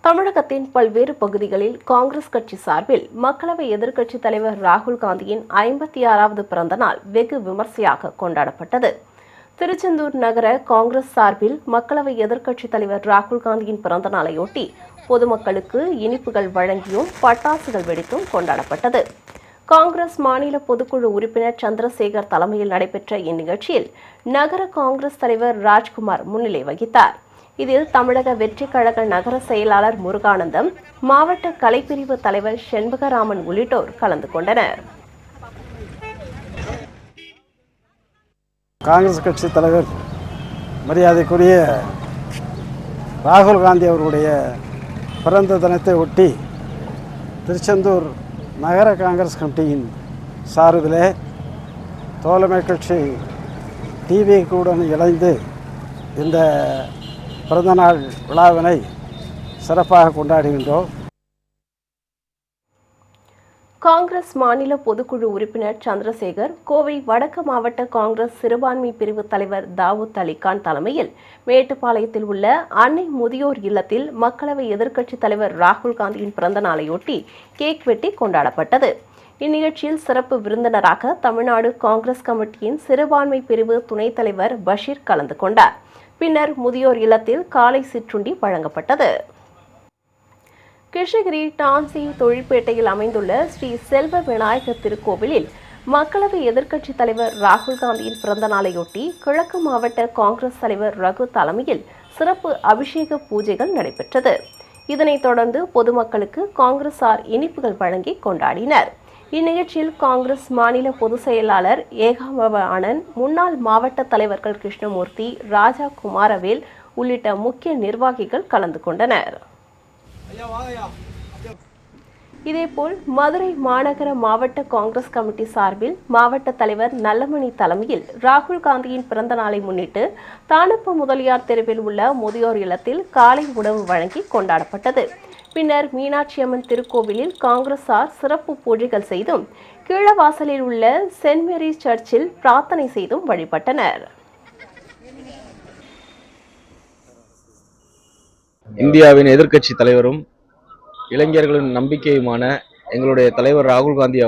தமிழகத்தின் பல்வேறு பகுதிகளில் காங்கிரஸ் கட்சி சார்பில் மக்களவை எதிர்க்கட்சித் தலைவர் ராகுல் காந்தியின் 56வது பிறந்த நாள் வெகு விமர்சையாக கொண்டாடப்பட்டது. திருச்செந்தூர் நகர காங்கிரஸ் சார்பில் மக்களவை எதிர்க்கட்சித் தலைவர் ராகுல் காந்தியின் பிறந்த நாளையொட்டி பொதுமக்களுக்கு இனிப்புகள் வழங்கியும் பட்டாசுகள் வெடித்தும் கொண்டாடப்பட்டது. காங்கிரஸ் மாநில பொதுக்குழு உறுப்பினர் சந்திரசேகர் தலைமையில் நடைபெற்ற இந்நிகழ்ச்சியில் நகர காங்கிரஸ் தலைவர் ராஜ்குமார் முன்னிலை வகித்தார். இதில் தமிழக வெற்றி கழக நகர செயலாளர் முருகானந்தம், மாவட்ட கலைப்பிரிவு தலைவர் செண்பகராமன் உள்ளிட்டோர் கலந்து கொண்டனர். காங்கிரஸ் கட்சி தலைவர் மரியாதைக்குரிய ராகுல் காந்தி அவர்களுடைய பிறந்த தினத்தை ஒட்டி திருச்செந்தூர் நகர காங்கிரஸ் கமிட்டியின் சார்பிலே தோழமை கட்சி டிவிக்குடன் இணைந்து இந்த பிறந்தநாள் விழாவினை சிறப்பாக கொண்டாடுகின்றோம். காங்கிரஸ் மாநில பொதுக்குழு உறுப்பினர் சந்திரசேகர், கோவை வடக்கு மாவட்ட காங்கிரஸ் சிறுபான்மை பிரிவு தலைவர் தாவூத் அலிகான் தலைமையில் மேட்டுப்பாளையத்தில் உள்ள அன்னை முதியோர் இல்லத்தில் மக்களவை எதிர்க்கட்சித் தலைவர் ராகுல் காந்தியின் பிறந்த நாளையொட்டி கேக் வெட்டி கொண்டாடப்பட்டது. இந்நிகழ்ச்சியில் சிறப்பு விருந்தினராக தமிழ்நாடு காங்கிரஸ் கமிட்டியின் சிறுபான்மை பிரிவு துணைத் தலைவர் பஷீர் கலந்து கொண்டார். பின்னர் முதியோர் இல்லத்தில் காலை சிற்றுண்டி வழங்கப்பட்டது. கிருஷ்ணகிரி டான்சி தொழிற்பேட்டையில் அமைந்துள்ள ஸ்ரீ செல்வ விநாயகர் திருக்கோவிலில் மக்களவை எதிர்க்கட்சித் தலைவர் ராகுல் காந்தியின் பிறந்த நாளையொட்டி கிழக்கு மாவட்ட காங்கிரஸ் தலைவர் ரகு தலைமையில் சிறப்பு அபிஷேக பூஜைகள் நடைபெற்றது. இதனைத் தொடர்ந்து பொதுமக்களுக்கு காங்கிரசார் இனிப்புகள் வழங்கி கொண்டாடினர். இந்நிகழ்ச்சியில் காங்கிரஸ் மாநில பொதுச் செயலாளர் ஏகாம்பவ ஆனந்த், முன்னாள் மாவட்ட தலைவர்கள் கிருஷ்ணமூர்த்தி, ராஜா குமாரவேல் உள்ளிட்ட முக்கிய நிர்வாகிகள் கலந்து கொண்டனர். இதேபோல் மதுரை மாநகர மாவட்ட காங்கிரஸ் கமிட்டி சார்பில் மாவட்ட தலைவர் நல்லமணி தலைமையில் ராகுல் காந்தியின் பிறந்த நாளை முன்னிட்டு தானப்ப முதலியார் தெருவில் உள்ள முதியோர் இல்லத்தில் காலை உணவு வழங்கி கொண்டாடப்பட்டது. பின்னர் மீனாட்சி அம்மன் திருக்கோவிலில் காங்கிரசார் சிறப்பு பூஜைகள் செய்தும் கீழவாசலில் உள்ள சென்ட் மேரிஸ் சர்ச்சில் பிரார்த்தனை செய்தும் வழிபட்டனர். இந்தியாவின் எதிர்க்கட்சி தலைவரும் இளைஞர்களின் நம்பிக்கையுமான எங்களுடைய தலைவர் ராகுல் காந்தி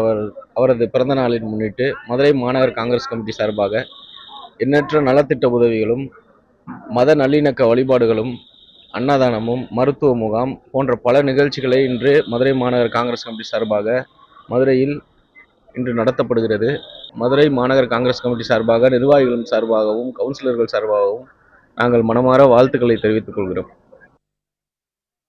அவரது பிறந்த நாளில் முன்னிட்டு மதுரை மாநகர காங்கிரஸ் கமிட்டி சார்பாக எண்ணற்ற நலத்திட்ட உதவிகளும் மத நல்லிணக்க வழிபாடுகளும் அன்னதானமும் மருத்துவ முகாம் போன்ற பல நிகழ்ச்சிகளை இன்று மதுரை மாநகர காங்கிரஸ் கமிட்டி சார்பாக மதுரையில் இன்று நடத்தப்படுகிறது. மதுரை மாநகர காங்கிரஸ் கமிட்டி சார்பாக நிர்வாகிகள் சார்பாகவும் கவுன்சிலர்கள் சார்பாகவும் நாங்கள் மனமாற வாழ்த்துக்களை தெரிவித்துக் கொள்கிறோம்.